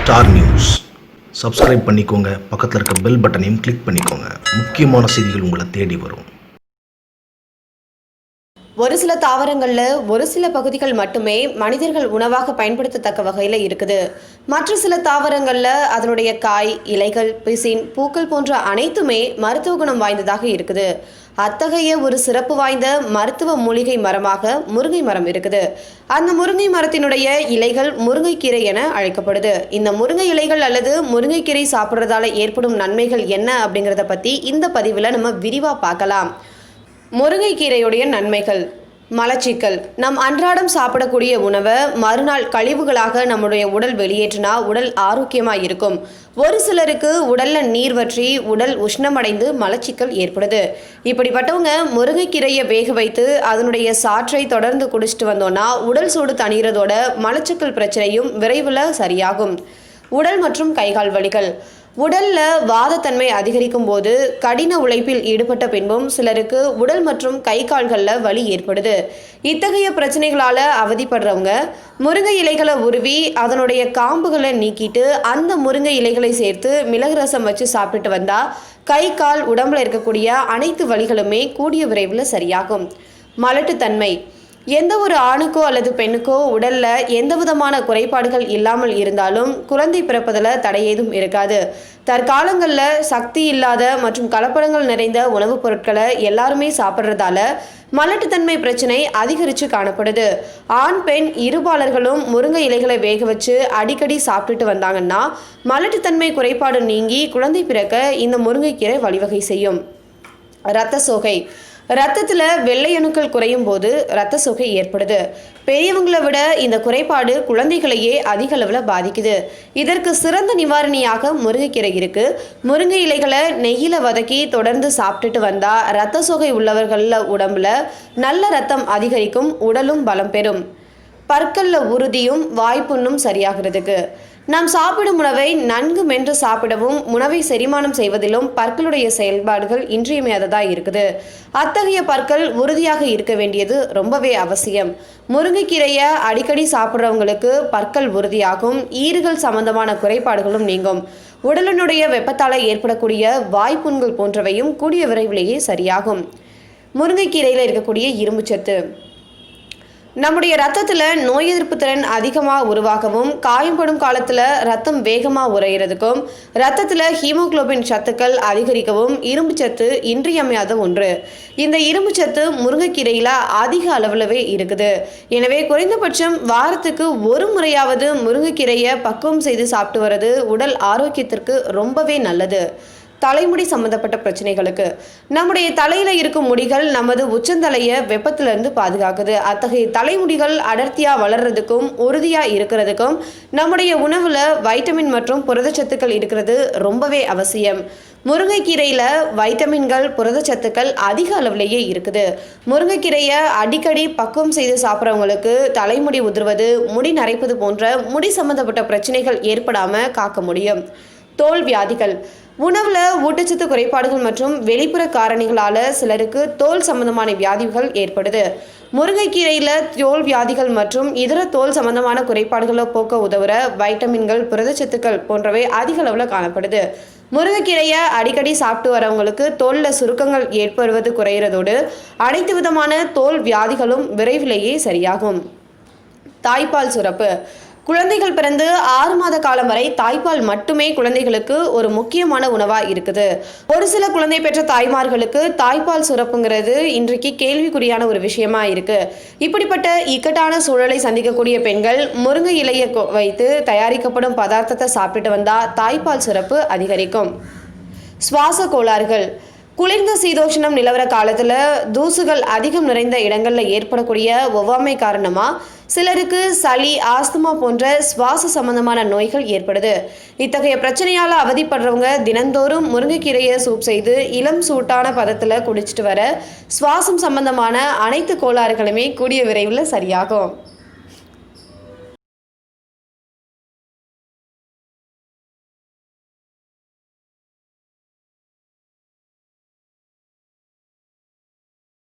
Star news subscribe பண்ணிக்கோங்க. பக்கத்தில் இருக்க பெல் பட்டனையும் கிளிக் பண்ணிக்கோங்க. முக்கியமான செய்திகள் உங்களை தேடி வரும். ஒரு சில தாவரங்களில் ஒரு சில பகுதிகள் மட்டுமே மனிதர்கள் உணவாக பயன்படுத்தத்தக்க வகையில் இருக்குது. மற்ற சில தாவரங்களில் அதனுடைய காய், இலைகள், பிசின், பூக்கள் போன்ற அனைத்துமே மருத்துவ குணம் வாய்ந்ததாக இருக்குது. அத்தகைய ஒரு சிறப்பு வாய்ந்த மருத்துவ மூலிகை மரமாக முருங்கை மரம் இருக்குது. அந்த முருங்கை மரத்தினுடைய இலைகள் முருங்கைக்கீரை என அழைக்கப்படுது. இந்த முருங்கை இலைகள் அல்லது முருங்கைக்கீரை சாப்பிட்றதால ஏற்படும் நன்மைகள் என்ன அப்படிங்கிறத பற்றி இந்த பதிவில் நம்ம விரிவாக பார்க்கலாம். முருங்கைக்கீரையுடைய நன்மைகள்: மலச்சிக்கல். நம் அன்றாடம் சாப்பிடக்கூடிய உணவை மறுநாள் கழிவுகளாக நம்முடைய உடல் வெளியேற்றினா உடல் ஆரோக்கியமாக இருக்கும். ஒரு சிலருக்கு உடல்ல நீர் வற்றி உடல் உஷ்ணமடைந்து மலச்சிக்கல் ஏற்படுது. இப்படிப்பட்டவங்க முருங்கைக்கீரையை வேக வைத்து அதனுடைய சாற்றை தொடர்ந்து குடிச்சிட்டு வந்தோம்னா உடல் சூடு தணிகிறதோட மலச்சிக்கல் பிரச்சனையும் விரைவில் சரியாகும். உடல் மற்றும் கைகால் வலிகள். உடல்ல வாதத்தன்மை அதிகரிக்கும் போது கடின உழைப்பில் ஈடுபட்ட பின்பும் சிலருக்கு உடல் மற்றும் கை கால்களில் வலி ஏற்படுது. இத்தகைய பிரச்சனைகளால் அவதிப்படுறவங்க முருங்கை இலைகளை உருவி அதனுடைய காம்புகளை நீக்கிட்டு அந்த முருங்கை இலைகளை சேர்த்து மிளகு ரசம் வச்சு சாப்பிட்டு வந்தா கை கால் உடம்புல இருக்கக்கூடிய அனைத்து வலிகளுமே கூடிய விரைவில் சரியாகும். மலட்டுத்தன்மை. எந்த ஒரு ஆணுக்கோ அல்லது பெண்ணுக்கோ உடல்ல எந்த விதமான குறைபாடுகள் இல்லாமல் இருந்தாலும் குழந்தை பிறப்பதில் தடை ஏதும் இருக்காது. தற்காலங்களில் சக்தி இல்லாத மற்றும் கலப்படங்கள் நிறைந்த உணவுப் பொருட்களை எல்லாருமே சாப்பிட்றதால மலட்டுத்தன்மை பிரச்சனை அதிகரித்து காணப்படுது. ஆண் பெண் இருபாலர்களும் முருங்கை இலைகளை வேக வச்சு அடிக்கடி சாப்பிட்டுட்டு வந்தாங்கன்னா மலட்டுத்தன்மை குறைபாடு நீங்கி குழந்தை பிறக்க இந்த முருங்கைக்கீரை வழிவகை செய்யும். இரத்த சோகை. இரத்தத்தில் வெள்ளை அணுக்கள் குறையும் போது இரத்த சோகை ஏற்படுது. பெரியவங்களை விட இந்த குறைபாடு குழந்தைகளையே அதிக அளவில் பாதிக்குது. இதற்கு சிறந்த நிவாரணியாக முருங்கைக்கீரை இருக்கு. முருங்கை இலைகளை நெய்யில் வதக்கி தொடர்ந்து சாப்பிட்டுட்டு வந்தா இரத்த சோகை உள்ளவர்களில் உடம்புல நல்ல ரத்தம் அதிகரிக்கும், உடலும் பலம் பெறும். பற்களில் உறுதியும் வாய்ப்புண்ணும் சரியாகிறதுக்கு. நாம் சாப்பிடும் உணவை நன்கு மென்று சாப்பிடவும் உணவை செரிமானம் செய்வதிலும் பற்களுடைய செயல்பாடுகள் இன்றியமையாததாக இருக்குது. அத்தகைய பற்கள் உறுதியாக இருக்க வேண்டியது ரொம்பவே அவசியம். முருங்கைக்கீரையை அடிக்கடி சாப்பிட்றவங்களுக்கு பற்கள் உறுதியாகும், ஈறுகள் சம்பந்தமான குறைபாடுகளும் நீங்கும். உடலினுடைய வெப்பத்தால் ஏற்படக்கூடிய வாய்ப்புண்கள் போன்றவையும் கூடிய விரைவிலேயே சரியாகும். முருங்கைக்கீரையில் இருக்கக்கூடிய இரும்புச்சத்து நம்முடைய ரத்தத்தில் நோய் எதிர்ப்பு திறன் அதிகமாக உருவாகவும் காயம்படும் காலத்தில் ரத்தம் வேகமாக உறையிறதுக்கும் ரத்தத்தில் ஹீமோகுளோபின் சத்துக்கள் அதிகரிக்கவும் இரும்பு சத்து இன்றியமையாத ஒன்று. இந்த இரும்பு சத்து முருங்கைக்கீரையில் அதிக அளவிலவே இருக்குது. எனவே குறைந்தபட்சம் வாரத்துக்கு ஒரு முறையாவது முருங்கைக்கீரையை பக்குவம் செய்து சாப்பிட்டு வர்றது உடல் ஆரோக்கியத்திற்கு ரொம்பவே நல்லது. தலைமுடி சம்பந்தப்பட்ட பிரச்சனைகளுக்கு. நம்முடைய தலையில இருக்கும் முடிகள் நமது உச்சந்தலையை வெப்பத்திலிருந்து பாதுகாக்குது. அத்தகைய தலைமுடிகள் அடர்த்தியா வளர்றதுக்கும் உறுதியா இருக்கிறதுக்கும் நம்முடைய உணவுல வைட்டமின் மற்றும் புரதச்சத்துக்கள் இருக்கிறது ரொம்பவே அவசியம். முருங்கைக்கீரையில் வைட்டமின்கள், புரதச்சத்துக்கள் அதிக அளவிலேயே இருக்குது. முருங்கைக்கீரையை அடிக்கடி பக்குவம் செய்து சாப்பிட்றவங்களுக்கு தலைமுடி உதிர்வது, முடி நரைப்பது போன்ற முடி சம்பந்தப்பட்ட பிரச்சனைகள் ஏற்படாமல் காக்க முடியும். தோல் வியாதிகள். உணவில் ஊட்டச்சத்து குறைபாடுகள் மற்றும் வெளிப்புற காரணிகளால் சிலருக்கு தோல் சம்பந்தமான வியாதிகள் ஏற்படுது. முருங்கைக்கீரையில் தோல் வியாதிகள் மற்றும் இதர தோல் சம்பந்தமான குறைபாடுகளை போக்க உதவுற வைட்டமின்கள், புரதச்சத்துக்கள் போன்றவை அதிக அளவில் காணப்படுது. முருங்கைக்கீரையை அடிக்கடி சாப்பிட்டு வரவங்களுக்கு தோலில் சுருக்கங்கள் ஏற்படுவது குறைகிறதோடு அனைத்து விதமான தோல் வியாதிகளும் விரைவிலேயே சரியாகும். தாய்ப்பால் சுரப்பு. குழந்தைகள் பிறந்து 6 மாத காலம் வரை தாய்ப்பால் மட்டுமே குழந்தைகளுக்கு ஒரு முக்கியமான உணவாக இருக்குது. ஒரு சில குழந்தை பெற்ற தாய்மார்களுக்கு தாய்ப்பால் சுரப்புங்கிறது இன்றைக்கு கேள்விக்குறியான ஒரு விஷயமா இருக்கு. இப்படிப்பட்ட இக்கட்டான சூழலை சந்திக்கக்கூடிய பெண்கள் முருங்கை இலையை வைத்து தயாரிக்கப்படும் பதார்த்தத்தை சாப்பிட்டு வந்தால் தாய்ப்பால் சுரப்பு அதிகரிக்கும். சுவாச கோளாறுகள். குளிர்ந்த சீதோஷணம் நிலவர காலத்தில் தூசுகள் அதிகம் நிறைந்த இடங்களில் ஏற்படக்கூடிய ஒவ்வாமை காரணமாக சிலருக்கு சளி, ஆஸ்துமா போன்ற சுவாச சம்பந்தமான நோய்கள் ஏற்படுது. இத்தகைய பிரச்சனையால் அவதிப்படுறவங்க தினந்தோறும் முருங்கைக்கீரையை சூப் செய்து இளம் சூட்டான பதத்தில் குடிச்சிட்டு வர சுவாசம் சம்பந்தமான அனைத்து கோளாறுகளுமே கூடிய விரைவில் சரியாகும்.